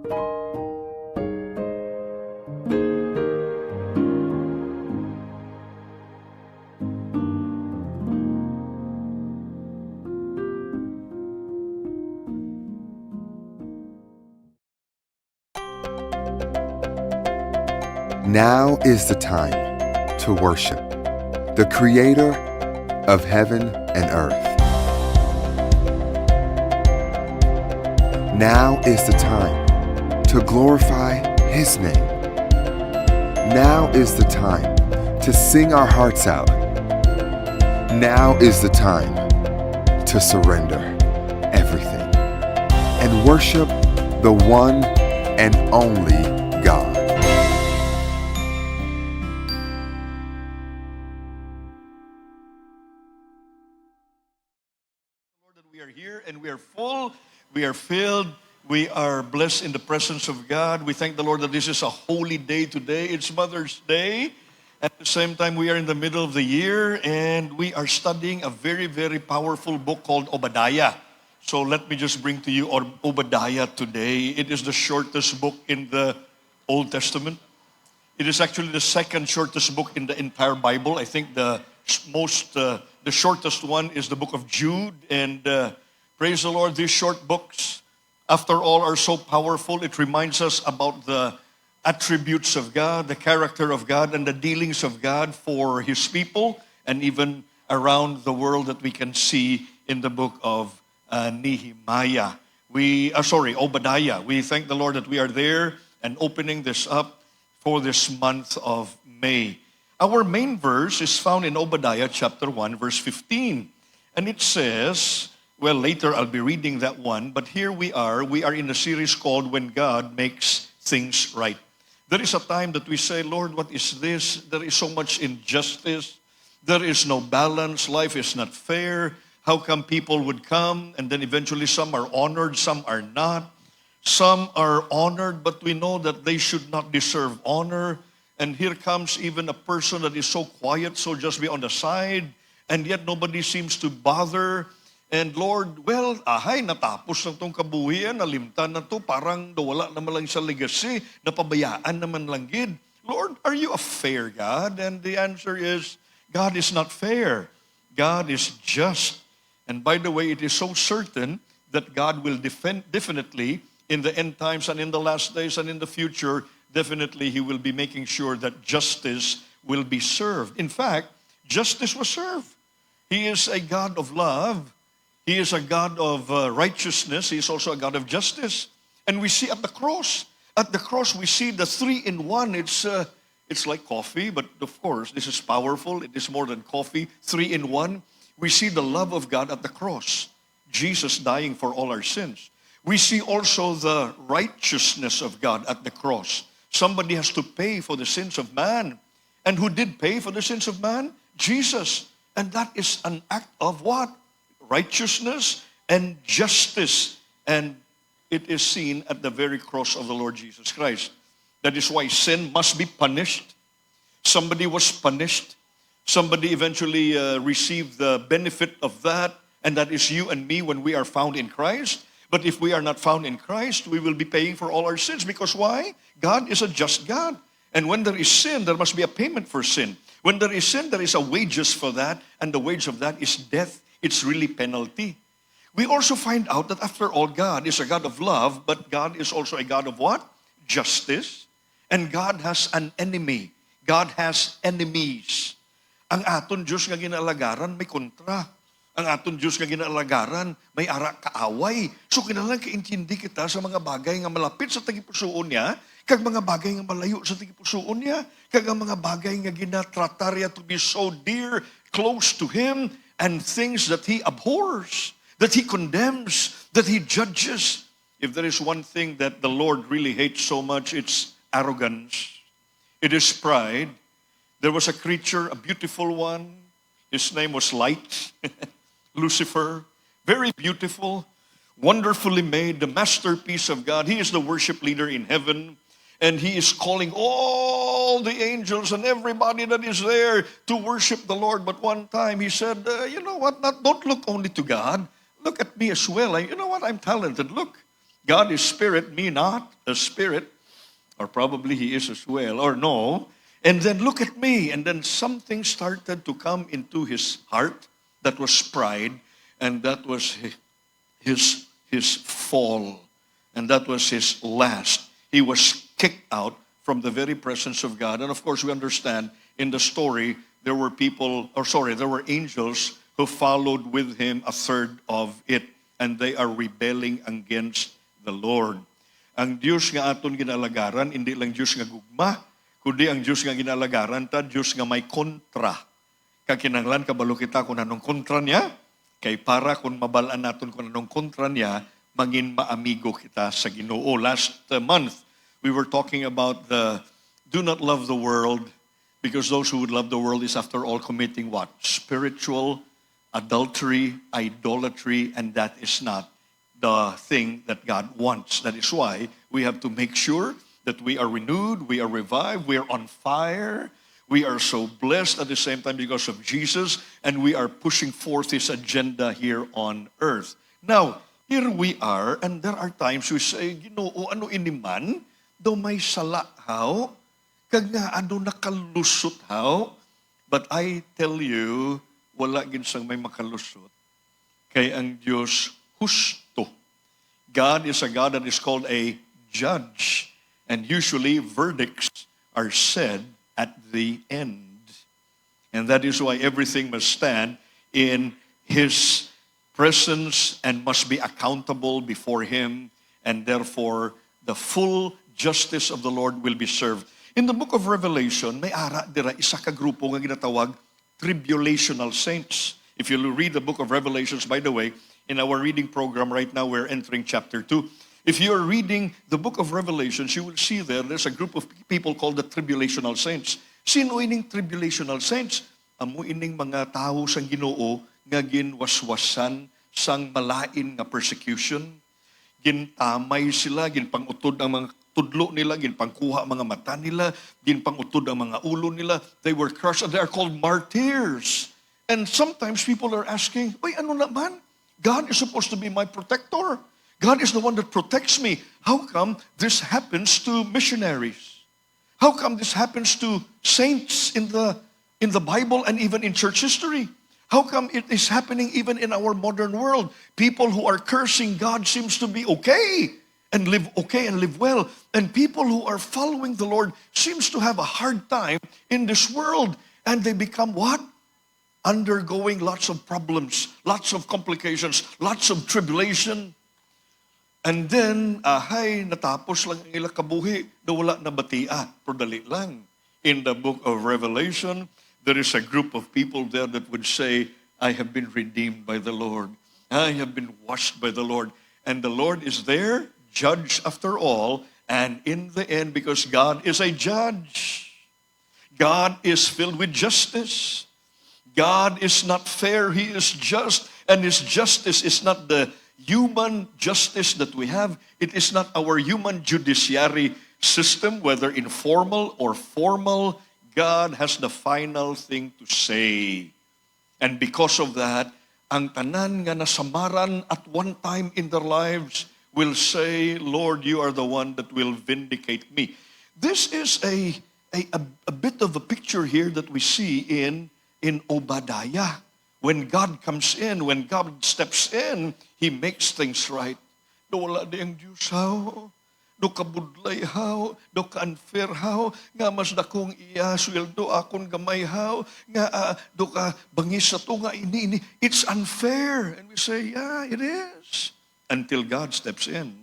Now is the time to worship the Creator of heaven and earth. Now is the time to glorify His name. Now is the time to sing our hearts out. Now is the time to surrender everything and worship the one and only God. Lord, that we are here and we are full, we are filled, we are blessed in the presence of God. We thank the Lord that this is a holy day today. It's Mother's Day. At the same time, we are in the middle of the year and we are studying a very, very powerful book called Obadiah. So let me just bring to you Obadiah today. It is the shortest book in the Old Testament. It is actually the second shortest book in the entire Bible. I think the shortest one is the book of Jude. And praise the Lord, these short books, after all, are so powerful. It reminds us about the attributes of God, the character of God, and the dealings of God for His people, and even around the world that we can see in the book of Nehemiah. Obadiah. We thank the Lord that we are there and opening this up for this month of May. Our main verse is found in Obadiah chapter 1, verse 15. And it says, well, later I'll be reading that one, but here we are in a series called When God Makes Things Right. There is a time that we say, Lord, what is this? There is so much injustice. There is no balance. Life is not fair. How come people would come and then eventually some are honored, some are not? Some are honored, but we know that they should not deserve honor. And here comes even a person that is so quiet, so just be on the side, and yet nobody seems to bother. And Lord, well, natapos na itong kabuhian, nalimtan na to, parang nawala naman lang sa legacy, napabayaan naman lang gid. Lord, are you a fair God? And the answer is, God is not fair. God is just. And by the way, it is so certain that God will definitely, in the end times and in the last days and in the future, definitely He will be making sure that justice will be served. In fact, justice was served. He is a God of love. He is a God of righteousness. He is also a God of justice. And we see at the cross we see the 3-in-1. It's like coffee, but of course, this is powerful. It is more than coffee. 3-in-1. We see the love of God at the cross. Jesus dying for all our sins. We see also the righteousness of God at the cross. Somebody has to pay for the sins of man. And who did pay for the sins of man? Jesus. And that is an act of what? Righteousness and justice. And it is seen at the very cross of the Lord Jesus Christ. That is why sin must be punished. Somebody was punished. Somebody eventually received the benefit of that. And that is you and me when we are found in Christ. But if we are not found in Christ, we will be paying for all our sins. Because why? God is a just God. And when there is sin, there must be a payment for sin. When there is sin, there is a wages for that. And the wage of that is death. It's really penalty. We also find out that after all, God is a God of love, but God is also a God of what? Justice. And God has an enemy. God has enemies. Ang aton Diyos nga ginalagaran, may kontra. Ang aton Diyos nga ginalagaran, may ara kaaway. So kinahanglan kaintindi kita sa mga bagay nga malapit sa tagipusoon niya, kag mga bagay nga malayo sa tagipusoon niya, kag ang mga bagay nga ginatratarya to be so dear, close to Him, and things that He abhors, that He condemns, that He judges. If there is one thing that the Lord really hates so much, it's arrogance. It is pride. There was a creature, a beautiful one. His name was Light. Lucifer, very beautiful, wonderfully made, the masterpiece of God. He is the worship leader in heaven, and he is calling all the angels and everybody that is there to worship the Lord. But one time he said, you know what, don't look only to God, look at me as well. You know what, I'm talented. Look, God is spirit, me not a spirit, or probably he is as well, or no. And then look at me. And then something started to come into his heart. That was pride. And that was his fall. And that was his last. He was kicked out from the very presence of God. And of course, we understand in the story, there were angels who followed with him a third of it. And they are rebelling against the Lord. Ang Diyos nga aton ginalagaran, hindi lang Diyos nga gugma, kundi ang Diyos nga ginalagaran, ta Diyos nga may kontra. Kakinanglan, kabalo kita kung anong kontra niya, kay para kung mabalaan natin kung anong kontra niya, mangin maamigo kita sa Ginoo. Last month, we were talking about the do not love the world, because those who would love the world is after all committing what? Spiritual adultery, idolatry, and that is not the thing that God wants. That is why we have to make sure that we are renewed, we are revived, we are on fire, we are so blessed at the same time because of Jesus, and we are pushing forth His agenda here on earth. Now, here we are, and there are times we say, Ginoo, ano iniman? Do may sala how? Kag nga ano nakalusot how? But I tell you, wala ginsang may makalusot. Kay ang Diyos husto. God is a God that is called a judge. And usually verdicts are said at the end. And that is why everything must stand in His presence and must be accountable before Him. And therefore, the full justice of the Lord will be served. In the book of Revelation, may ara dira isa ka grupo nga ginatawag tribulational saints. If you read the book of Revelations, by the way, in our reading program right now, we're entering chapter 2. If you're reading the book of Revelations, you will see there's a group of people called the tribulational saints. Sino ining tribulational saints? Amo ining mga tao sang Ginoo nga ginwaswasan sang malain nga persecution. Gintamay sila, ginpangutod ang mga tudlo nila, ginpangkuha ang mga mata nila, ginpangutod ang mga ulo nila. They were crushed, and they are called martyrs. And sometimes people are asking, "Wait, ano naman? God is supposed to be my protector. God is the one that protects me. How come this happens to missionaries? How come this happens to saints in the Bible and even in church history? How come it is happening even in our modern world? People who are cursing God seems to be okay and live well. And people who are following the Lord seems to have a hard time in this world. And they become what? Undergoing lots of problems, lots of complications, lots of tribulation. And then, natapos lang ang ilang kabuhi na wala na batia. Pero dali lang. In the book of Revelation, there is a group of people there that would say, I have been redeemed by the Lord. I have been washed by the Lord. And the Lord is there, judge after all, and in the end, because God is a judge, God is filled with justice. God is not fair, He is just, and His justice is not the human justice that we have. It is not our human judiciary system, whether informal or formal. God has the final thing to say. And because of that, ang tanan nga nasamaran at one time in their lives will say, Lord, you are the one that will vindicate me. This is a bit of a picture here that we see in Obadiah. When God comes in, when God steps in, He makes things right. Do wala di ang Diyos how? Do kabudlay how? Do ka-unfair how? Nga mas dakong iya, sweldo akon gamay how? Nga do ka bangis sa to nga ini. It's unfair. And we say, yeah, it is. Until God steps in.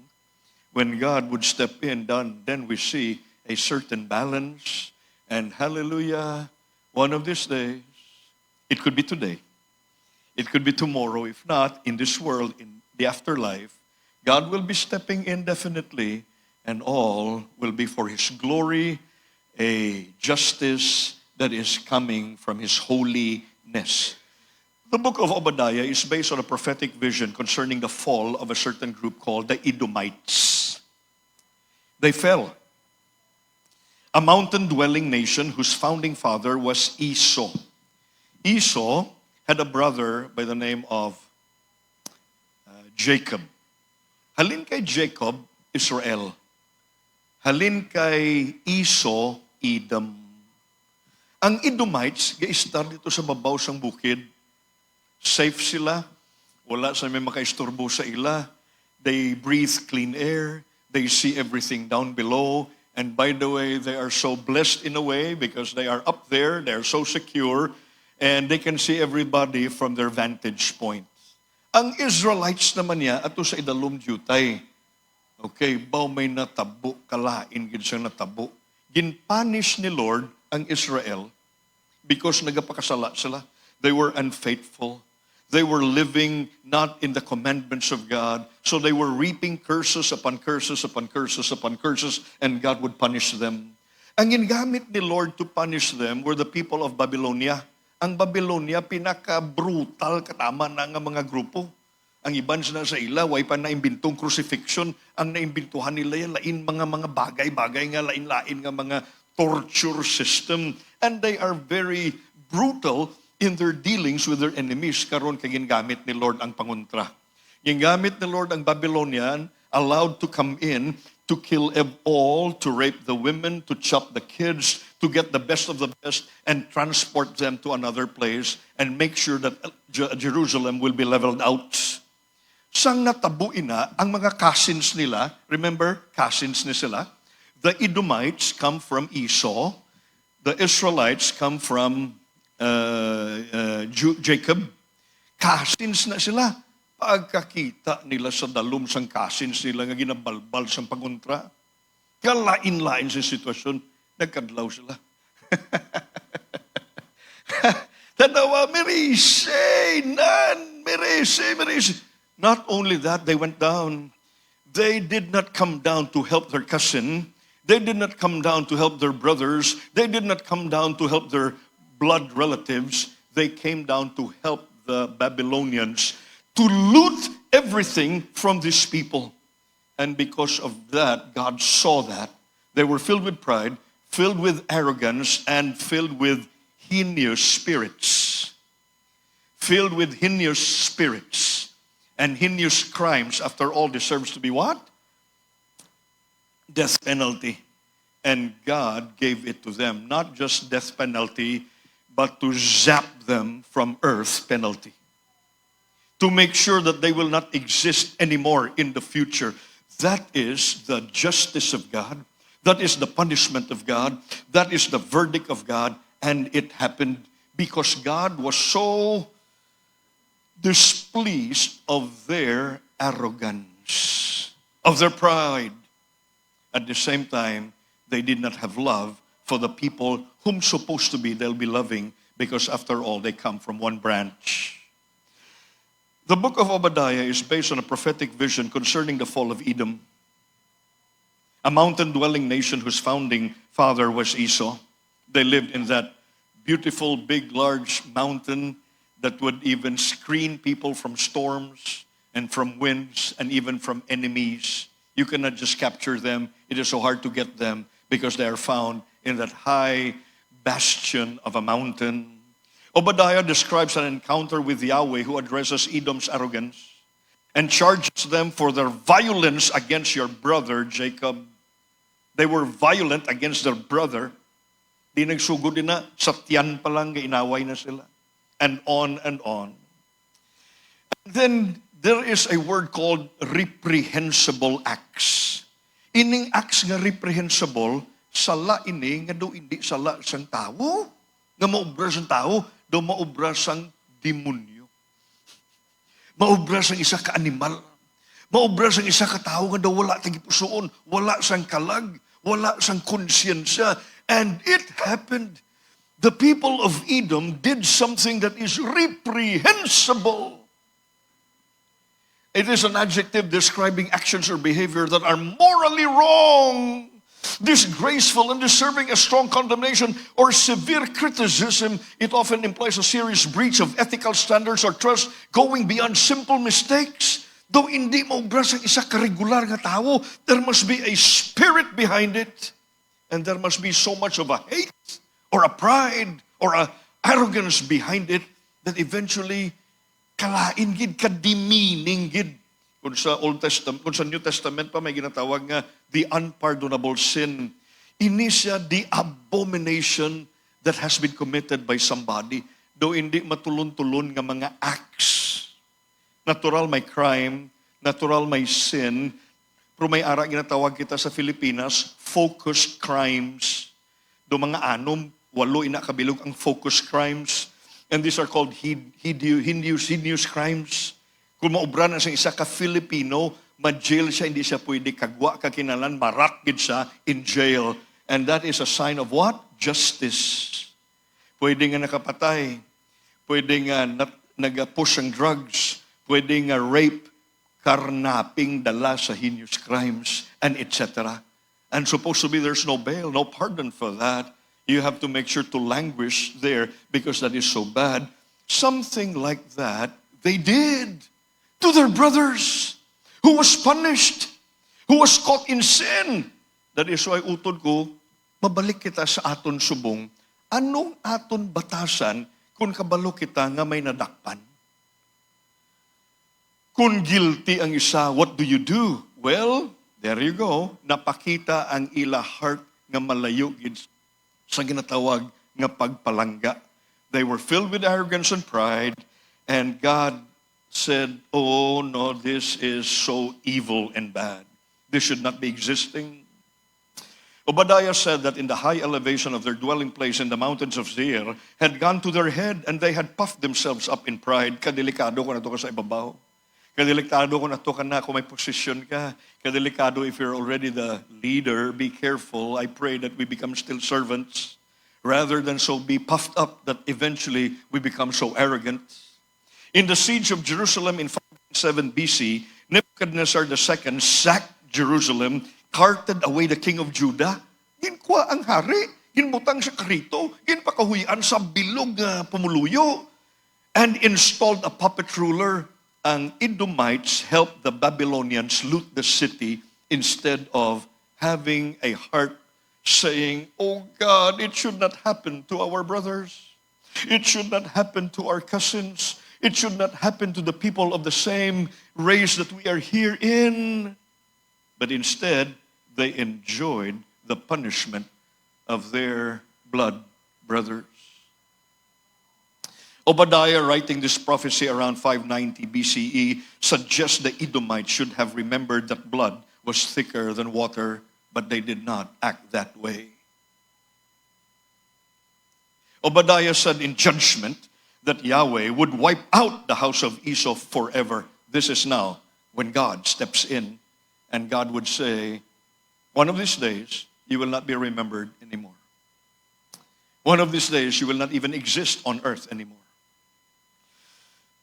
When God would step in, then we see a certain balance. And hallelujah, one of these days, it could be today. It could be tomorrow. If not, in this world, in the afterlife, God will be stepping in definitely, and all will be for His glory, a justice that is coming from His holiness. The book of Obadiah is based on a prophetic vision concerning the fall of a certain group called the Edomites. They fell. A mountain-dwelling nation whose founding father was Esau. Esau had a brother by the name of Jacob. Halin kay Jacob, Israel. Halin kay Esau, Edom. Ang Edomites, ga-star dito sa babaw sang bukid. Safe sila. Wala sa may makaisturbo sa ila. They breathe clean air. They see everything down below. And by the way, they are so blessed in a way because they are up there, they are so secure, and they can see everybody from their vantage point. Ang Israelites naman niya, ato sa idalom jutay. Okay, baw may natabo, kalain gid siyang natabo. Ginpunish ni Lord ang Israel because nagapakasala sila. They were unfaithful. They were living not in the commandments of God. So they were reaping curses upon curses upon curses upon curses, and God would punish them. Ang gingamit ni Lord to punish them were the people of Babylonia. Ang Babylonia, pinaka-brutal katama na nga mga grupo. Ang iban na sa ila, way pa naimbintong crucifixion. Ang naimbintuhan nila yan, lain mga bagay-bagay nga, lain-lain nga mga torture system. And they are very brutal in their dealings with their enemies. Karon kay gingamit ni Lord ang pangontra. Gingamit ni Lord ang Babylonian, allowed to come in, to kill all, to rape the women, to chop the kids, to get the best of the best, and transport them to another place, and make sure that Jerusalem will be leveled out. Sang natabuin na, ang mga cousins nila, remember, cousins ni sila, the Edomites come from Esau, the Israelites come from Jacob. Cousins na sila. Pagkakita nila sa dalom sang cousins nila nga ginabalbal sang pangontra, kalain-lain sa sitwasyon, nagkadlaw sila. Tanawa, Merise, Merise. Not only that, they went down. They did not come down to help their cousin. They did not come down to help their brothers. They did not come down to help their blood relatives. They came down to help the Babylonians to loot everything from these people. And because of that, God saw that. They were filled with pride, filled with arrogance, and filled with heinous spirits. Filled with heinous spirits. And heinous crimes, after all, deserves to be what? Death penalty. And God gave it to them. Not just death penalty, but to zap them from earth penalty. To make sure that they will not exist anymore in the future. That is the justice of God. That is the punishment of God. That is the verdict of God. And it happened because God was so displeased of their arrogance, of their pride. At the same time, they did not have love for the people whom supposed to be they'll be loving, because after all, they come from one branch. The book of Obadiah is based on a prophetic vision concerning the fall of Edom, a mountain-dwelling nation whose founding father was Esau. They lived in that beautiful, big, large mountain that would even screen people from storms and from winds and even from enemies. You cannot just capture them. It is so hard to get them because they are found in that high bastion of a mountain. Obadiah describes an encounter with Yahweh, who addresses Edom's arrogance and charges them for their violence against your brother Jacob. They were violent against their brother. Di nagsugod din na, sa tiyan pa lang, inaway na sila. And on and on. And then there is a word called reprehensible acts. Ining acts nga reprehensible, sala ini nga do hindi sala sang tao. Nga maubra sang tao, do maubra sang demonyo. Maubra sang isa ka animal. Maubra sang isa ka tao nga do wala tagipusoon, wala sang kalag, wala sang konsyensya. And it happened. The people of Edom did something that is reprehensible. It is an adjective describing actions or behavior that are morally wrong, disgraceful, and deserving a strong condemnation or severe criticism. It often implies a serious breach of ethical standards or trust going beyond simple mistakes. Though hindi mo obra sa isa ka regular nga tao, there must be a spirit behind it. And there must be so much of a hate or a pride or a arrogance behind it that eventually kalain gid, ka-demeaning gid. Kung sa Old Testament, kung sa New Testament pa may ginatawag nga the unpardonable sin. Ini siya the abomination that has been committed by somebody. Though hindi matulon-tulon nga mga acts. Natural may crime, natural may sin, pero may ara ginatawag kita sa Pilipinas, focused crimes. Do mga anom, 8 inakabilog ang focused crimes. And these are called heinous crimes. Kung maubra na sa isa ka Filipino, ma-jail siya, hindi siya pwede kagwa, kakinalan, marakid siya in jail. And that is a sign of what? Justice. Pwede nga nakapatay, pwede nga nag-push ang drugs, pwede nga rape, karnaping, dala sa heinous crimes, and etc. And supposed to be there's no bail, no pardon for that. You have to make sure to languish there because that is so bad. Something like that they did to their brothers who was punished, who was caught in sin. That is why utod ko, mabalik kita sa aton subong. Anong aton batasan kung kabalo kita nga may nadakpan? Kung guilty ang isa, what do you do? Well, there you go. Napakita ang ila heart nga malayo gid sa ginatawag nga pagpalangga. They were filled with arrogance and pride, and God said, oh no, this is so evil and bad. This should not be existing. Obadiah said that in the high elevation of their dwelling place in the mountains of Seir had gone to their head, and they had puffed themselves up in pride. Kadelikado ko na to ka sa ibabaw. Kadelikado ko na to ka na kung may posisyon ka. Kadelikado if you're already the leader, be careful. I pray that we become still servants rather than so be puffed up that eventually we become so arrogant. In the siege of Jerusalem in 507 BC, Nebuchadnezzar II sacked Jerusalem, carted away the king of Judah, ginkwa ang hari, ginbutang sa karito, ginpakahuyan sa bilog na pumuluyo, and installed a puppet ruler. Ang Edomites helped the Babylonians loot the city instead of having a heart saying, oh God, it should not happen to our brothers. It should not happen to our cousins. It should not happen to the people of the same race that we are here in. But instead, they enjoyed the punishment of their blood brothers. Obadiah, writing this prophecy around 590 BCE, suggests the Edomites should have remembered that blood was thicker than water, but they did not act that way. Obadiah said in judgment that Yahweh would wipe out the house of Esau forever. This is now when God steps in, and God would say, one of these days, you will not be remembered anymore. One of these days, you will not even exist on earth anymore.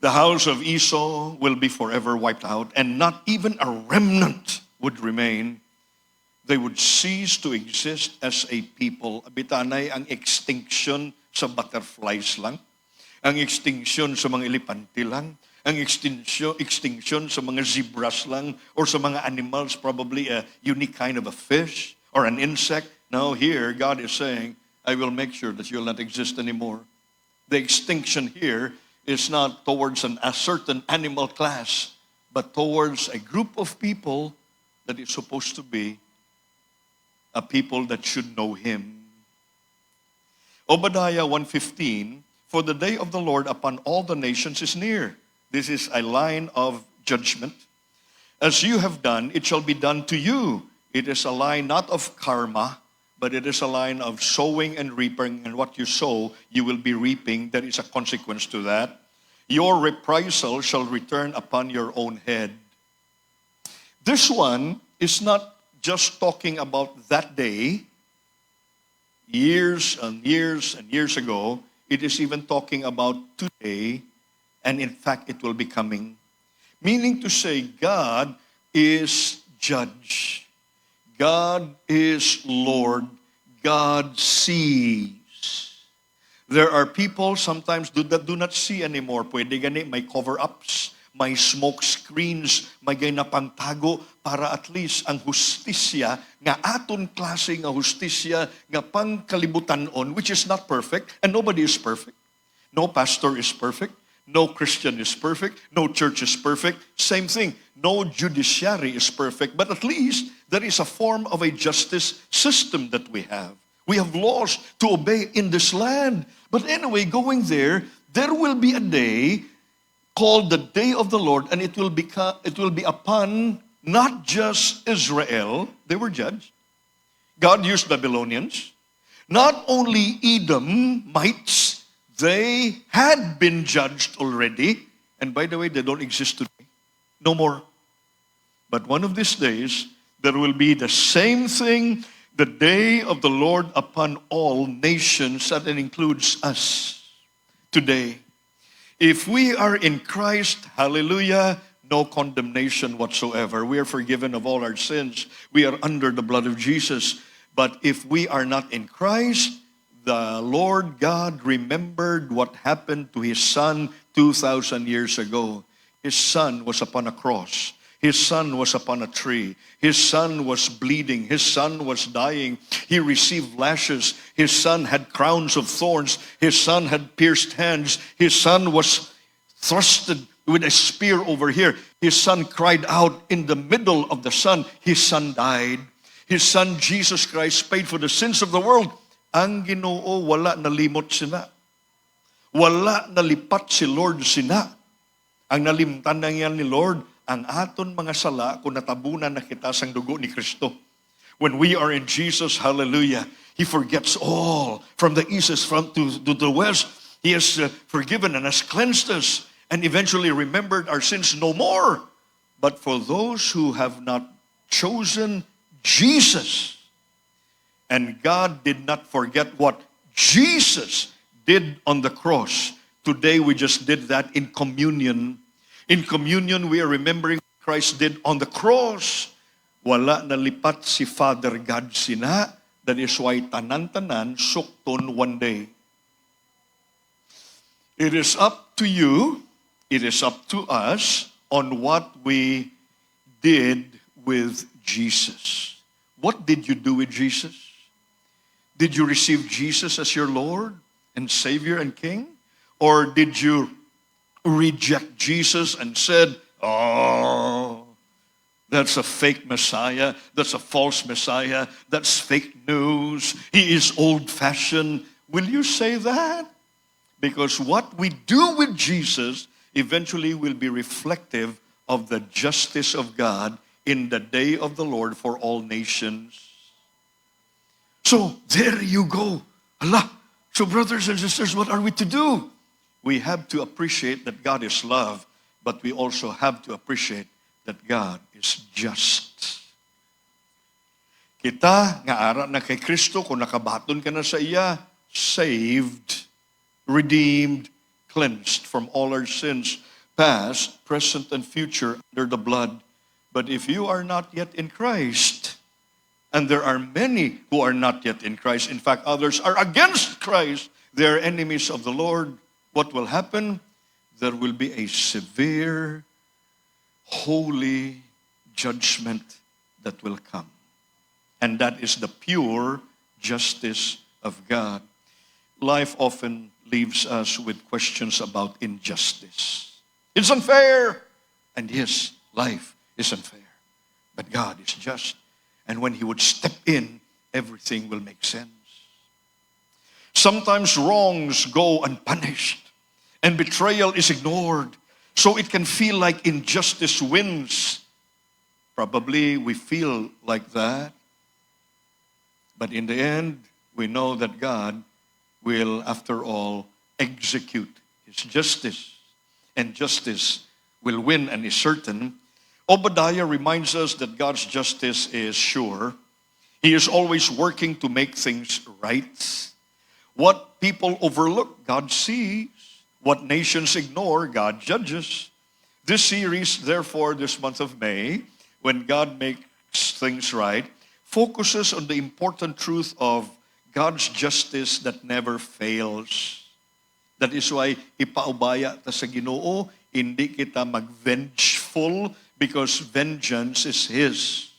The house of Esau will be forever wiped out, and not even a remnant would remain. They would cease to exist as a people. Bitanay ang extinction sa butterflies lang, ang extinction sa mga elepante lang, ang extinction sa mga zebras lang, or sa mga animals, probably a unique kind of a fish or an insect. Now here, God is saying, I will make sure that you'll not exist anymore. The extinction here is not towards a certain animal class, but towards a group of people that is supposed to be a people that should know Him. Obadiah 1:15, for the day of the Lord upon all the nations is near. This is a line of judgment. As you have done, it shall be done to you. It is a line not of karma, but it is a line of sowing and reaping, and what you sow, you will be reaping. There is a consequence to that. Your reprisal shall return upon your own head. This one is not just talking about that day, years and years and years ago. It is even talking about today, and in fact, it will be coming. Meaning to say, God is judge. God is Lord. God sees. There are people sometimes that do not see anymore. Pwede gani, may cover-ups, may smoke screens, may napangtago para at least ang hustisya, nga aton klase nga hustisya, nga pangkalibutan-on, which is not perfect, and nobody is perfect. No pastor is perfect. No Christian is perfect. No church is perfect. Same thing. No judiciary is perfect. But at least there is a form of a justice system that we have. We have laws to obey in this land. But anyway, going there will be a day called the Day of the Lord, and it will be upon not just Israel. They were judged. God used Babylonians. Not only Edomites, they had been judged already. And by the way, they don't exist today. No more. But one of these days, there will be the same thing, the day of the Lord upon all nations, that includes us today. If we are in Christ, hallelujah, no condemnation whatsoever. We are forgiven of all our sins. We are under the blood of Jesus. But if we are not in Christ, the Lord God remembered what happened to His Son 2,000 years ago. His Son was upon a cross. His Son was upon a tree. His Son was bleeding. His Son was dying. He received lashes. His Son had crowns of thorns. His Son had pierced hands. His Son was thrusted with a spear over here. His Son cried out in the middle of the sun. His Son died. His Son, Jesus Christ, paid for the sins of the world. Ang Ginoo, wala nalimot sina. Wala nalipat si Lord sina. Ang nalimtan na yan ni Lord, ang aton mga sala kung natabunan na kita sang dugo ni Kristo. When we are in Jesus, hallelujah, He forgets all. From the east to the west, He has forgiven and has cleansed us and eventually remembered our sins no more. But for those who have not chosen Jesus, and God did not forget what Jesus did on the cross. Today we just did that in communion. In communion, we are remembering what Christ did on the cross. Wala nalipat si Father God sina. That is why tanan-tanan sukton one day. It is up to you, it is up to us on what we did with Jesus. What did you do with Jesus? Did you receive Jesus as your Lord and Savior and King? Or did you reject Jesus and said, oh, that's a fake Messiah, that's a false Messiah, that's fake news, He is old-fashioned? Will you say that? Because what we do with Jesus eventually will be reflective of the justice of God in the day of the Lord for all nations. So, there you go. Allah. So, brothers and sisters, what are we to do? We have to appreciate that God is love, but we also have to appreciate that God is just. Kita, nga ara na kay Kristo, kung nakabaton ka na sa iya, saved, redeemed, cleansed from all our sins, past, present, and future, under the blood. But if you are not yet in Christ, and there are many who are not yet in Christ, in fact, others are against Christ, they are enemies of the Lord, what will happen? There will be a severe, holy judgment that will come. And that is the pure justice of God. Life often leaves us with questions about injustice. It's unfair. And yes, life is unfair. But God is just. And when He would step in, everything will make sense. Sometimes wrongs go unpunished and betrayal is ignored. So it can feel like injustice wins. Probably we feel like that. But in the end, we know that God will, after all, execute His justice. And justice will win and is certain. Obadiah reminds us that God's justice is sure. He is always working to make things right. What people overlook, God sees. What nations ignore, God judges. This series, therefore, this month of May, when God makes things right, focuses on the important truth of God's justice that never fails. That is why ipaubaya ta sa Ginoo, hindi kita mag-vengeful because vengeance is His.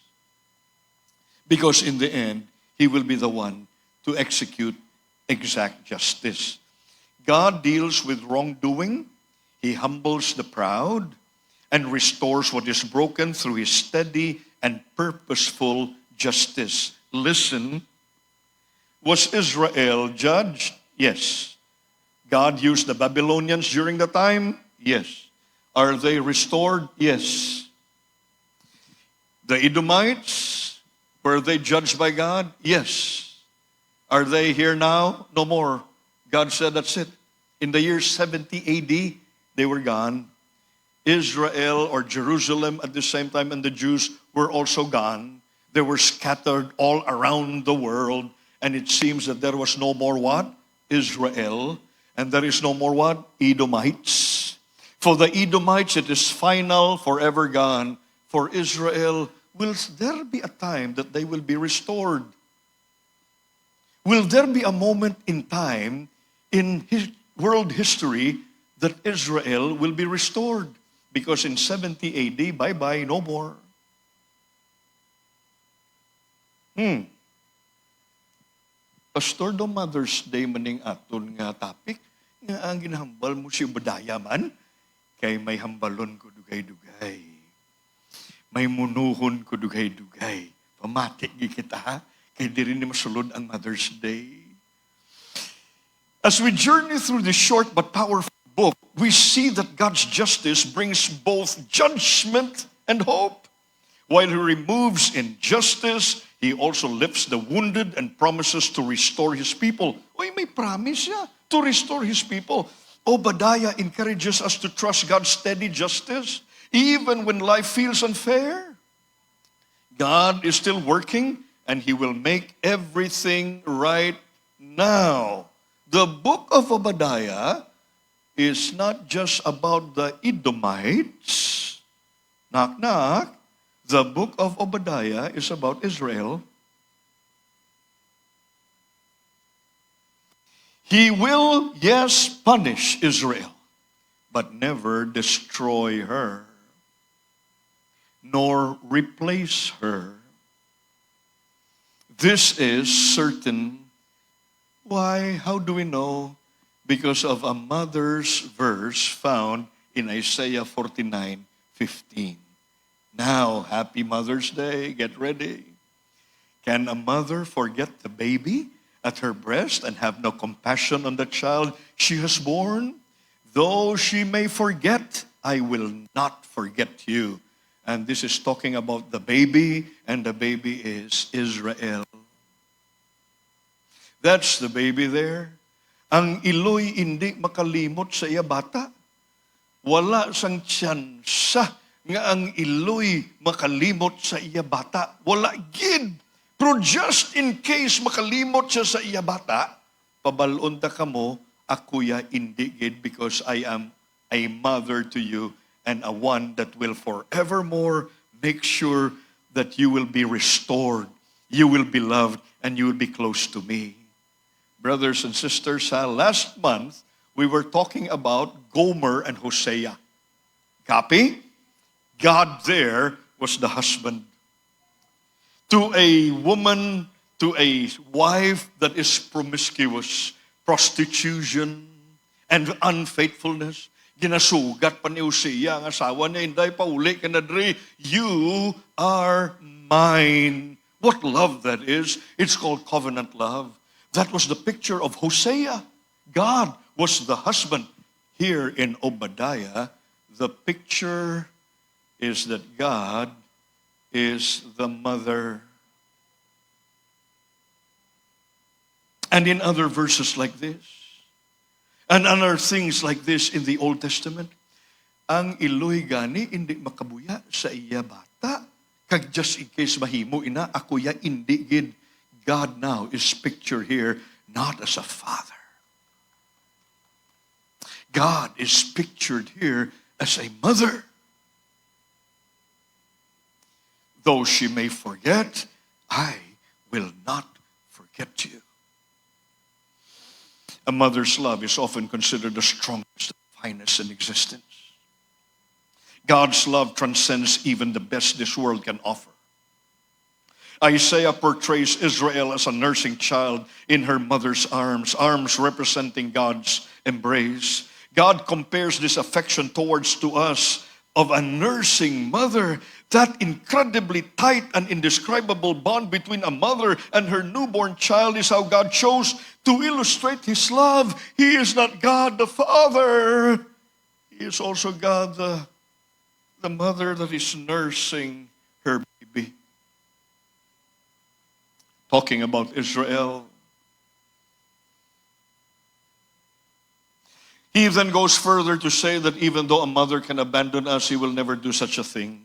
Because in the end, He will be the one to execute exact justice. God deals with wrongdoing. He humbles the proud and restores what is broken through his steady and purposeful justice. Listen, was Israel judged? Yes. God used the Babylonians during the time? Yes. Are they restored? Yes. The Edomites, were they judged by God? Yes. Are they here now? No more. God said, that's it. In the year 70 AD, they were gone. Israel or Jerusalem at the same time and the Jews were also gone. They were scattered all around the world. And it seems that there was no more what? Israel. And there is no more what? Edomites. For the Edomites, it is final, forever gone. For Israel, will there be a time that they will be restored? Will there be a moment in time in world history that Israel will be restored? Because in 70 AD, bye-bye, no more. Pastor, do Mother's Day maning aton nga topic, nga ang ginahambal mo si Obadiah man, kay may hambalon ko dugay-dugay. May munuhon ko dugay-dugay. Pamatik kita ha, kay di rin ni masulod ang Mother's Day. As we journey through this short but powerful book, we see that God's justice brings both judgment and hope. While He removes injustice, He also lifts the wounded and promises to restore His people. Uy, may promise siya to restore His people. Obadiah encourages us to trust God's steady justice, even when life feels unfair. God is still working, and He will make everything right now. The book of Obadiah is not just about the Edomites. Knock, knock. The book of Obadiah is about Israel. He will, yes, punish Israel, but never destroy her, nor replace her. This is certain. Why? How do we know? Because of a mother's verse found in Isaiah 49:15. Now, happy Mother's Day. Get ready. Can a mother forget the baby at her breast and have no compassion on the child she has born? Though she may forget, I will not forget you. And this is talking about the baby, and the baby is Israel. That's the baby there. Ang iloy hindi makalimot sa iya bata. Wala sang tsansa nga ang iloy makalimot sa iya bata. Wala gid. Pero just in case makalimot siya sa iya bata, pabalon ta kamo, akuya hindi gid, because I am a mother to you and a one that will forevermore make sure that you will be restored, you will be loved, and you will be close to me. Brothers and sisters, last month, we were talking about Gomer and Hosea. Copy? God there was the husband. To a woman, to a wife that is promiscuous, prostitution, and unfaithfulness, ginasugat pa ni Hosea ang asawa niya, inday pa uli ka na dre, you are mine. What love that is. It's called covenant love. That was the picture of Hosea. God was the husband. Here in Obadiah, the picture is that God is the mother. And in other verses like this, and other things like this in the Old Testament, ang iloy gani hindi makabuya sa iya bata. Kag just in case mahimo ina, ako ya hindi gid. God now is pictured here not as a father. God is pictured here as a mother. Though she may forget, I will not forget you. A mother's love is often considered the strongest and finest in existence. God's love transcends even the best this world can offer. Isaiah portrays Israel as a nursing child in her mother's arms, arms representing God's embrace. God compares this affection towards to us of a nursing mother. That incredibly tight and indescribable bond between a mother and her newborn child is how God chose to illustrate His love. He is not God the Father. He is also God the mother that is nursing her baby. Talking about Israel, He then goes further to say that even though a mother can abandon us, He will never do such a thing.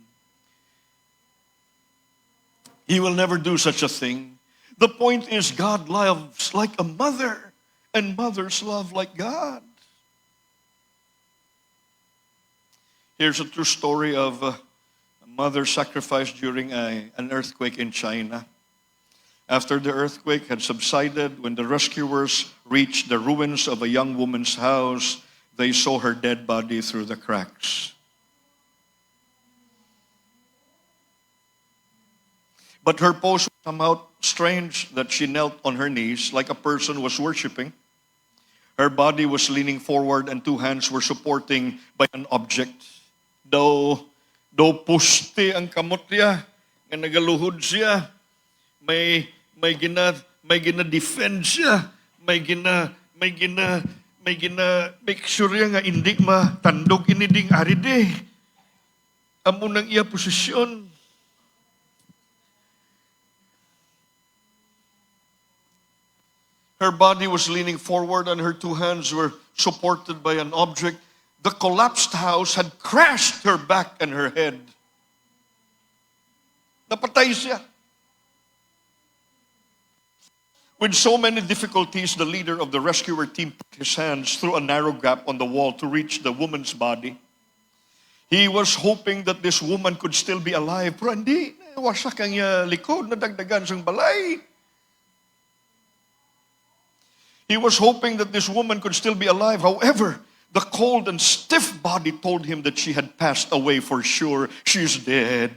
He will never do such a thing. The point is, God loves like a mother, and mothers love like God. Here's a true story of a mother sacrificed during an earthquake in China. After the earthquake had subsided, when the rescuers reached the ruins of a young woman's house, they saw her dead body through the cracks. But her pose was somehow strange, that she knelt on her knees like a person was worshiping. Her body was leaning forward and two hands were supporting by an object. Daw puste ang kamot niya, nga nagaluhod siya. May gina-defend siya. May make sure nga hindi matandog iniding aride. Amo nang iya posisyon. Her body was leaning forward and her two hands were supported by an object. The collapsed house had crashed her back and her head. Napatay siya. With so many difficulties, the leader of the rescuer team put his hands through a narrow gap on the wall to reach the woman's body. He was hoping that this woman could still be alive. Pero hindi, wasak ang likod, nadagdagan siyang balay. He was hoping that this woman could still be alive. However, the cold and stiff body told him that she had passed away for sure. She's dead.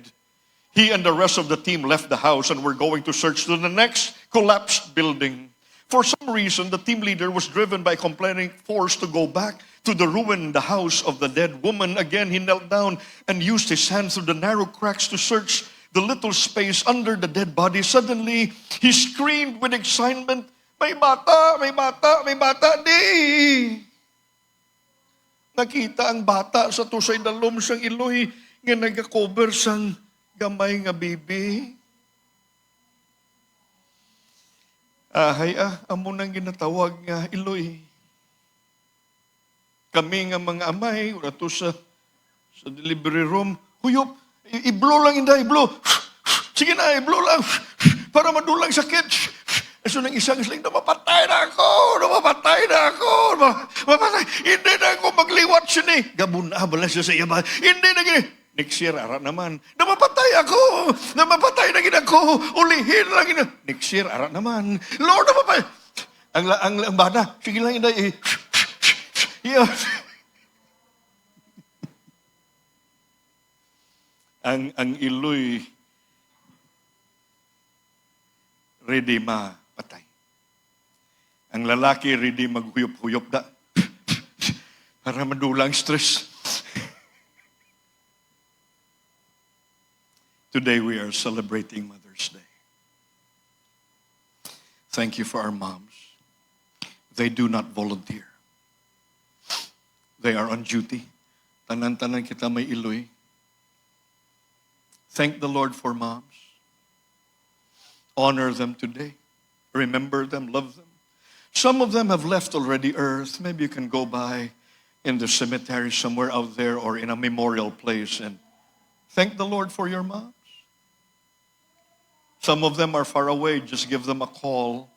He and the rest of the team left the house and were going to search to the next collapsed building. For some reason, the team leader was driven by complaining force to go back to the ruined house of the dead woman. Again, he knelt down and used his hand through the narrow cracks to search the little space under the dead body. Suddenly, he screamed with excitement, "May bata! May bata! May bata!" Di! Nakita ang bata sa tusay dalom sang iloy nga nagakover sang gamay nga bibi. Amo nang ginatawag nga iloy. Kami nga mga amay, urato sa delivery room, huyop, i-blow lang inday, blow. Sige na, i-blow lang. Para madulang sakit. So nang isang isling, namapatay na ako. Hindi na ako magliwat siya ni. Gabun na, bala siya sa iya ba? Hindi na gini. Next year, ara naman. Namapatay na gina ko. Ulihin lang gina. Next year, ara naman. Lord, namapatay. Ang bata, sige lang inday. Ang iloy, ready patay. Ang lalaki ready maghuyop-huyop da. Para madulang stress. Today we are celebrating Mother's Day. Thank you for our moms. They do not volunteer. They are on duty. Tanan-tanan kita may iloy. Thank the Lord for moms. Honor them today. Remember them, love them. Some of them have left already earth. Maybe you can go by in the cemetery somewhere out there or in a memorial place and thank the Lord for your moms. Some of them are far away. Just give them a call.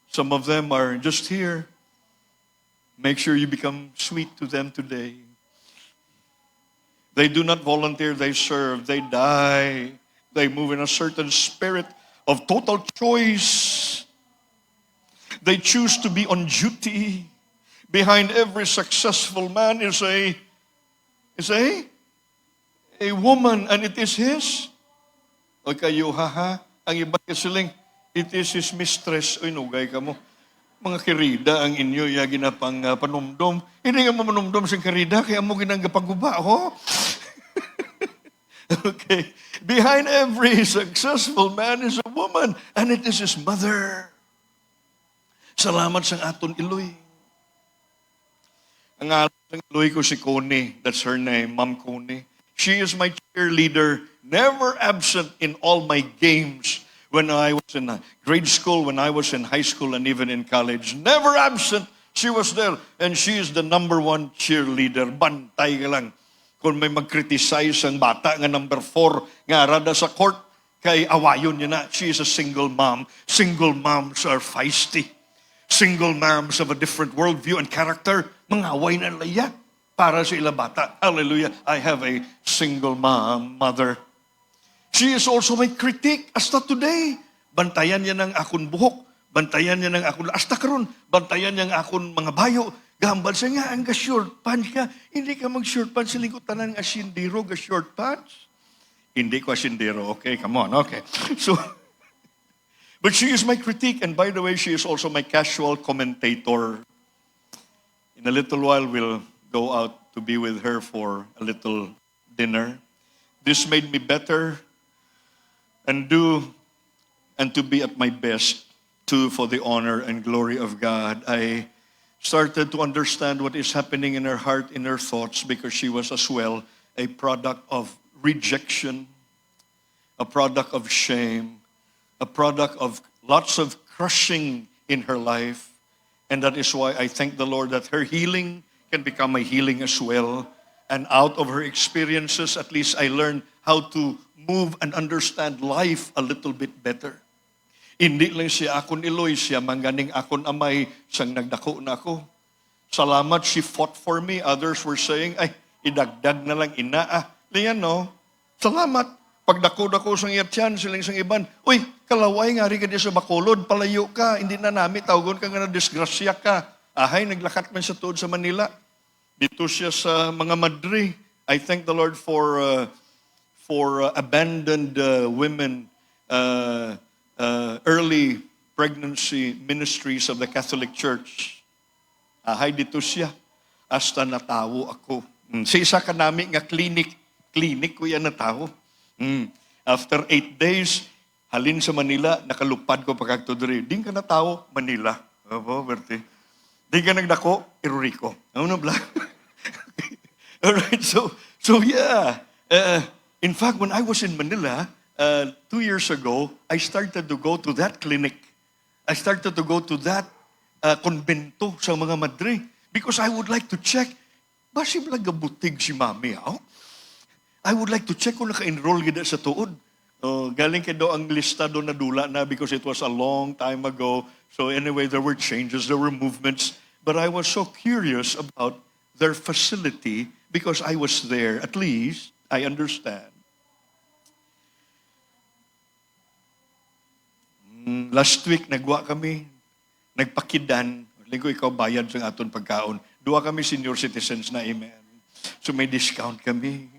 Some of them are just here. Make sure you become sweet to them today. They do not volunteer, they serve, they die. They move in a certain spirit of total choice. They choose to be on duty. Behind every successful man is a woman, and it is his. O kayo, ang iba kasiling, it is his mistress. Uy, nugay ka mo. mga kirida ang inyo ya ginapang panumdom. Hindi nga mo manumdom sa kirida, kaya mo ginagapaguba, ho? Okay. Behind every successful man is a woman, and it is his mother. Salamat sa aton Iloy. Ang aton Iloy ko si Connie. That's her name, Ma'am Connie. She is my cheerleader, never absent in all my games. When I was in grade school, when I was in high school, and even in college. Never absent. She was there. And she is the number one cheerleader. Bantay ka lang. Kung may mag-criticize ang bata nga number 4 nga rada sa court, kay awayon niya na. She is a single mom. Single moms are feisty. Single moms have a different worldview and character. Mangaway na laya para sa ila bata. Hallelujah. I have a single mother. She is also my critic hasta today. Bantayan niya ng akon buhok. Bantayan niya ng akon, hasta karon, bantayan niya ng akon mga bayo. Gambal siya nga, ang short pants ka. Hindi ka mag-short pants. Siling ko tanan nga asindiro, short pants. Hindi ko asindiro. Okay, come on. Okay. So, but she is my critique. And by the way, she is also my casual commentator. In a little while, we'll go out to be with her for a little dinner. This made me better and to be at my best too for the honor and glory of God. I started to understand what is happening in her heart, in her thoughts, because she was as well a product of rejection, a product of shame, a product of lots of crushing in her life. And that is why I thank the Lord that her healing can become my healing as well. And out of her experiences, at least I learned how to move and understand life a little bit better. Hindi lang siya akon Iloy, siya mangganing akon amay, siyang nagdako na ako. Salamat, she fought for me. Others were saying, ay, idagdag na lang ina. Liyan, no? Salamat. Pagdako-dako sang iyatyan, silang sang iban, uy, kalaway nga rin ka sa Bacolod, palayo ka, hindi na namin, tawagon ka nga na disgrasya ka. Ahay, naglakat man sa tuod sa Manila. Dito siya sa mga Madri. I thank the Lord for abandoned women, early pregnancy ministries of the Catholic Church. Ahay, dito siya. Hasta natawo ako. Sa isa ka namin nga clinic ko yan natawo. After 8 days, halin sa Manila, nakalupad ko pagkagto diri. Di ka natawo, Manila. Opo, Bertie. Di ka nagdako, Irurico. Ano bla? Alright, so yeah. In fact, when I was in Manila, 2 years ago, I started to go to that clinic. I started to go to that konbento sa mga Madre because I would like to check, ba siya gabutig si mami, oh? I would like to check kung naka-enroll gida sa tuod. Galing kay daw ang lista doon na dula na because it was a long time ago. So anyway, there were changes, there were movements. But I was so curious about their facility because I was there. At least, I understand. Last week, nagwa kami, nagpakidan. Linggo, ikaw bayad sa aton pagkaon. Dua kami senior citizens na, amen. So may discount kami.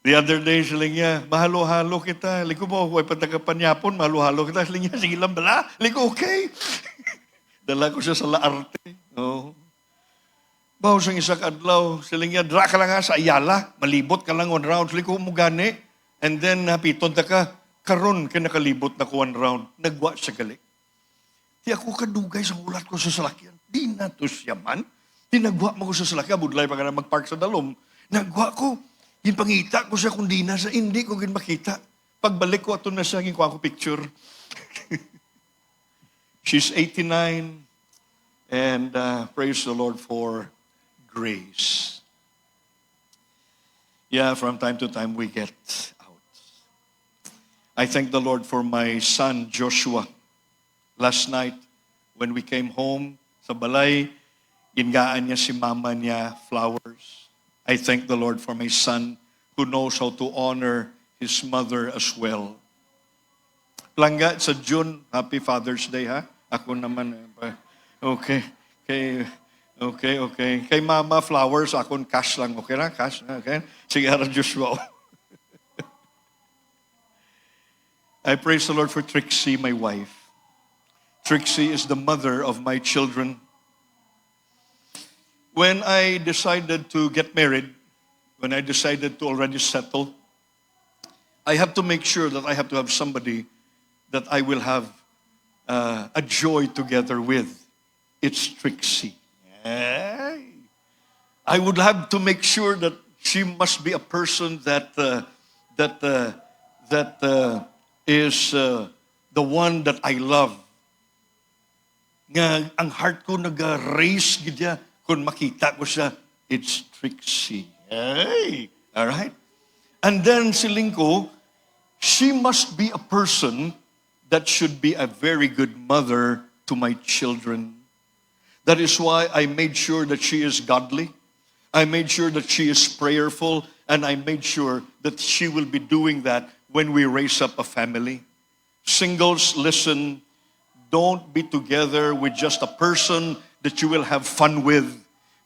The other day, sila niya, mahalo-halo kita. Liko mo, huwag patagapanyapon, mahalo-halo kita. Sila niya, sige lang bala. Liko, okay. Dala ko siya sa Laarte. Oh. Bawa sang isak adlaw, sila niya, dra ka lang nga sa Ayala. Malibot ka lang 1 round. Liko mo gani. And then, napiton ta ka, karon ka nakalibot na ko 1 round. Nagwa siya gali. Di ako kadugay sa ulat ko sa salakyan. Di na to siya man. Di nagwa mo ko sa salakyan. Budlay pa ka na mag-park sa dalom. Nagwa ko. Yung pangita ko siya kung di na sa hindi ko makita. Pagbalik ko, ato na siya, yung ko picture. She's 89. And praise the Lord for grace. Yeah, from time to time we get out. I thank the Lord for my son, Joshua. Last night, when we came home sa balay, gingaan niya si mama niya flowers. I thank the Lord for my son who knows how to honor his mother as well. Langga sa June, Happy Father's Day, ha? Ako naman, okay. Okay. Kay mama, flowers, akon cash lang. Okay na, cash? Okay? Sige, harap Joshua. I praise the Lord for Trixie, my wife. Trixie is the mother of my children. When I decided to get married, when I decided to already settle, I have to make sure that I have to have somebody that I will have a joy together with. It's Trixie. Hey. I would have to make sure that she must be a person that is the one that I love. Nga ang heart ko nag-race gidya kung makita ko siya. It's Trixie. Hey, all right. And then si Lingko, she must be a person that should be a very good mother to my children. That is why I made sure that she is godly. I made sure that she is prayerful, and I made sure that she will be doing that when we raise up a family. Singles, listen, don't be together with just a person that you will have fun with,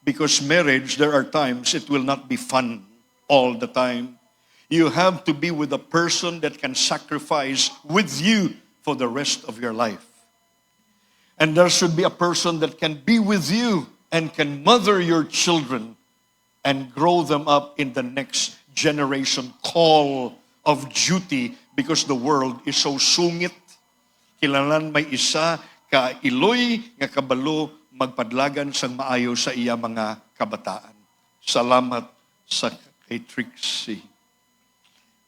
because marriage, there are times it will not be fun all the time. You have to be with a person that can sacrifice with you for the rest of your life. And there should be a person that can be with you and can mother your children and grow them up in the next generation call of duty, because the world is so sungit. Kilalan may isa ka iloy nga kabalo magpadlagan sang maayo sa iya mga kabataan. Salamat sa kay Trixie.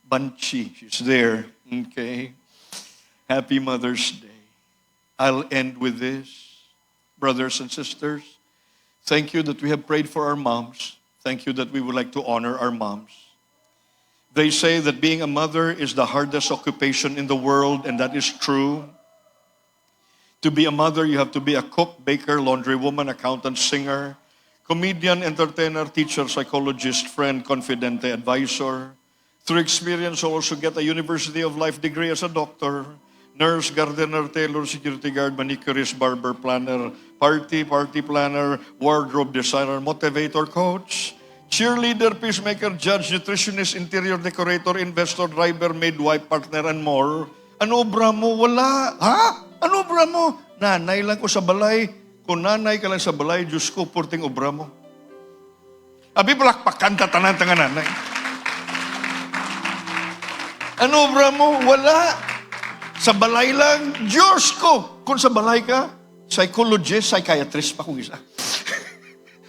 Banchi, she's there. Okay. Happy Mother's Day. I'll end with this. Brothers and sisters, thank you that we have prayed for our moms. Thank you that we would like to honor our moms. They say that being a mother is the hardest occupation in the world, and that is true. To be a mother, you have to be a cook, baker, laundry woman, accountant, singer, comedian, entertainer, teacher, psychologist, friend, confidante, advisor. Through experience, you also get a University of Life degree as a doctor, nurse, gardener, tailor, security guard, manicurist, barber, planner, party planner, wardrobe designer, motivator, coach, cheerleader, peacemaker, judge, nutritionist, interior decorator, investor, driver, maid, wife, partner, and more. Ano obra mo? Wala. Ha? Ano obra mo? Nanay lang ko sa balay. Kung nanay ka lang sa balay, Diyos ko, purting obra mo. Abi, palakpakan ka tanan nanay. Ano obra mo? Wala. Sa balay lang, Diyos ko. Kung sa balay ka, psychologist, psychiatrist pa kung isa.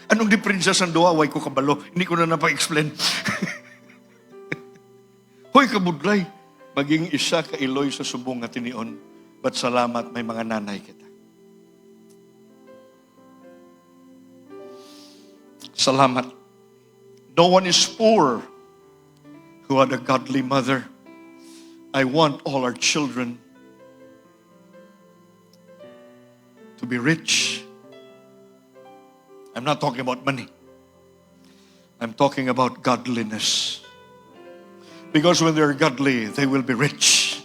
Anong diferensya sa duwa? Way ko kabalo. Hindi ko na napa-explain. Hoy, kabudlay. Maging isa ka iloy sa subong nga tinion. But salamat, may mga nanay kita. Salamat. No one is poor who had a godly mother. I want all our children to be rich. I'm not talking about money. I'm talking about godliness. Because when they're godly, they will be rich.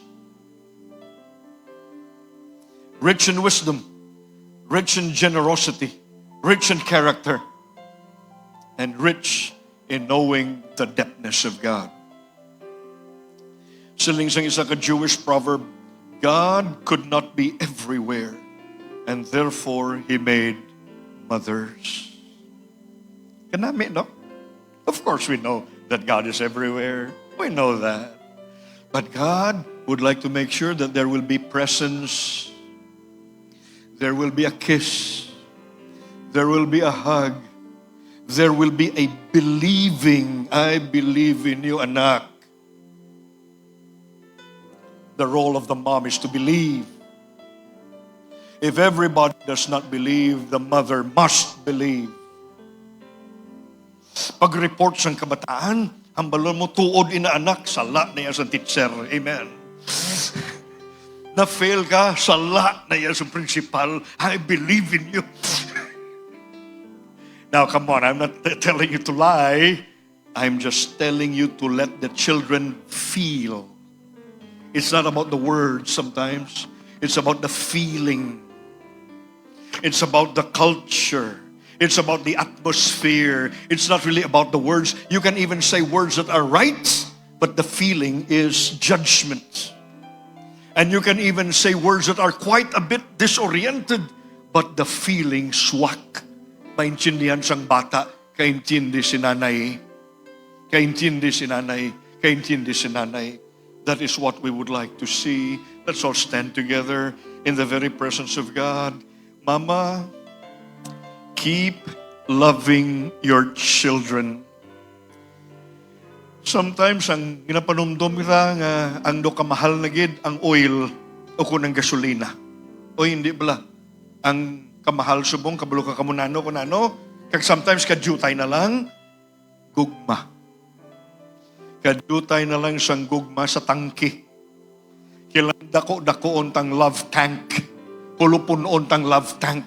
Rich in wisdom, rich in generosity, rich in character, and rich in knowing the depthness of God. Siling sang isa ka Jewish proverb, God could not be everywhere, and therefore He made mothers. Kanami, no? Of course we know that God is everywhere. We know that. But God would like to make sure that there will be presence, there will be a kiss, there will be a hug, there will be a believing, I believe in you, anak. The role of the mom is to believe. If everybody does not believe, the mother must believe. Pag-report sang kabataan, ang balon mo tuod inaanak, sala na yan sa teacher. Amen. Na-fail ka, sala na yan sa principal. I believe in you. Now, come on, I'm not telling you to lie. I'm just telling you to let the children feel. It's not about the words sometimes. It's about the feeling. It's about the culture. It's about the atmosphere. It's not really about the words. You can even say words that are right, but the feeling is judgment. And you can even say words that are quite a bit disoriented, but the feeling swak. Maintindihan sang bata, kaintindi si nanay. Kaintindi si nanay. Kaintindi si nanay. That is what we would like to see. Let's all stand together in the very presence of God. Mama, keep loving your children. Sometimes, ang ginapanumdum kita nga ang do kamahal na gid ang oil o kunang gasolina. O hindi bala. Ang kamahal subong, kabalo ka kamunano, kunano. Kag sometimes, kadutay na lang, gugma. Kadutay na lang siyang gugma sa tangki. Kailangan dako-dakoon tang love tank. Pulupunon tang love tank.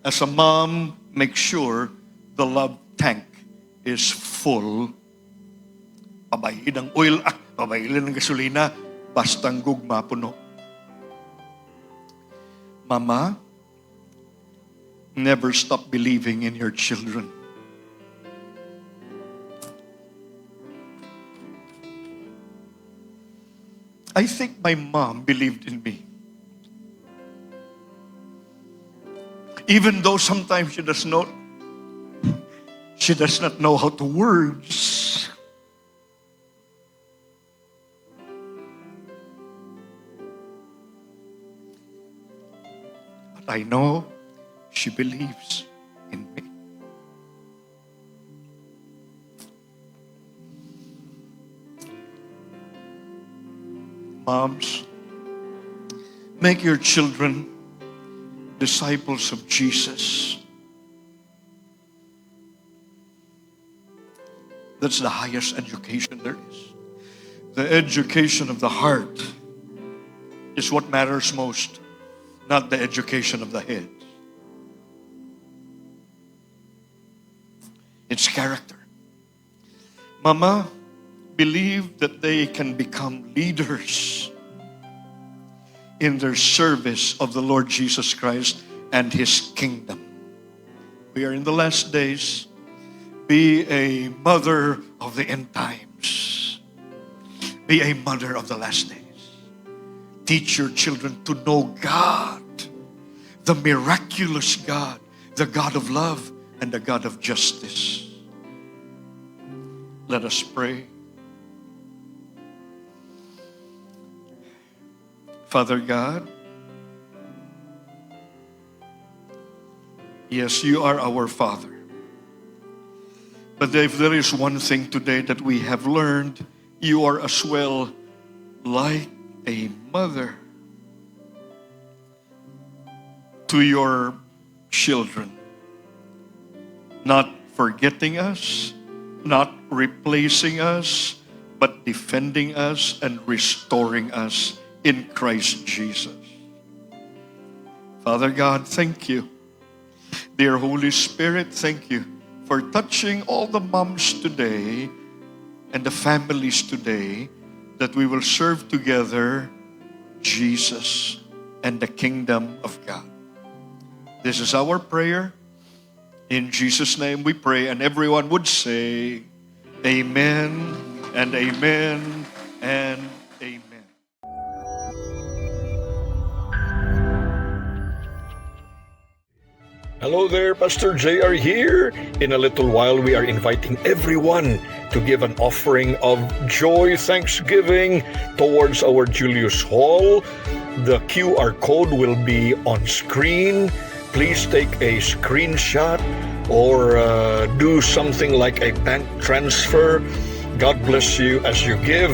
As a mom, make sure the love tank is full. Pabayin ang oil, pabayin ng gasolina, bastang gugma puno. Mama, never stop believing in your children. I think my mom believed in me. Even though sometimes she does not know how to words. But I know she believes in me. Moms, make your children disciples of Jesus. That's the highest education there is. The education of the heart is what matters most, not the education of the head. It's character. Mama, believe that they can become leaders in their service of the Lord Jesus Christ and His kingdom. We are in the last days. Be a mother of the end times. Be a mother of the last days. Teach your children to know God, the miraculous God, the God of love and the God of justice. Let us pray. Father God, yes, you are our Father. But if there is one thing today that we have learned, you are as well like a mother to your children, not forgetting us, not replacing us, but defending us and restoring us in Christ Jesus. Father God, thank you. Dear Holy Spirit, thank you for touching all the moms today and the families today, that we will serve together Jesus and the kingdom of God. This is our prayer. In Jesus' name we pray, and everyone would say, Amen and amen and amen. Hello there, Pastor JR here. In a little while, we are inviting everyone to give an offering of joy, thanksgiving towards our Julius Hall. The QR code will be on screen. Please take a screenshot or do something like a bank transfer. God bless you as you give.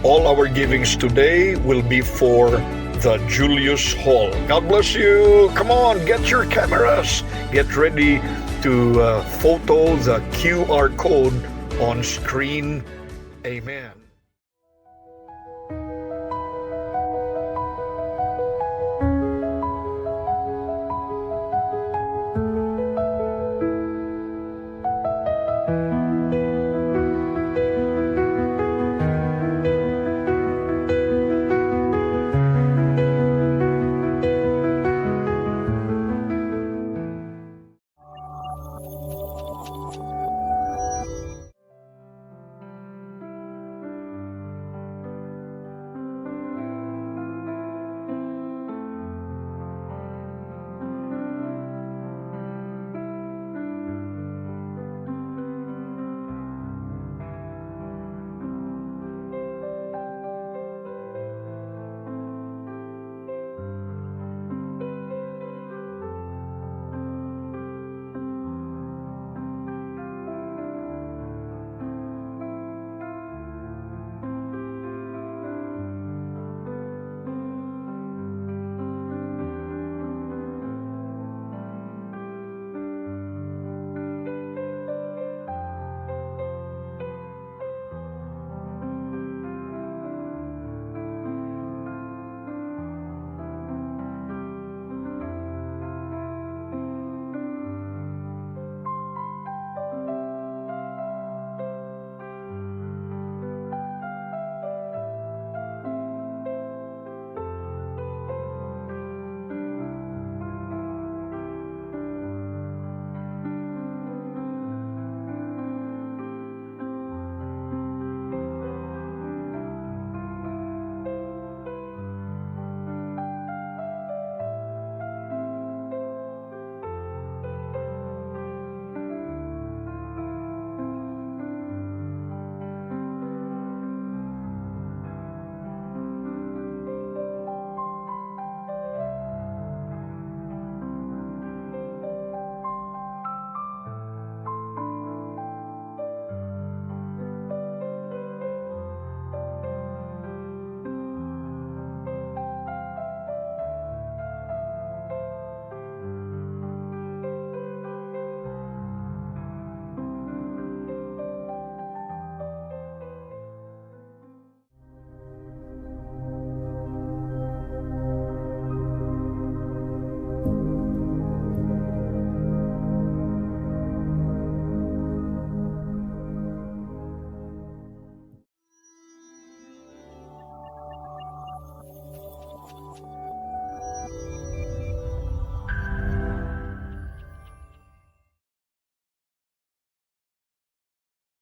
All our givings today will be for the Julius Hall. God bless you. Come on, get your cameras. Get ready to photo the QR code on screen. Amen.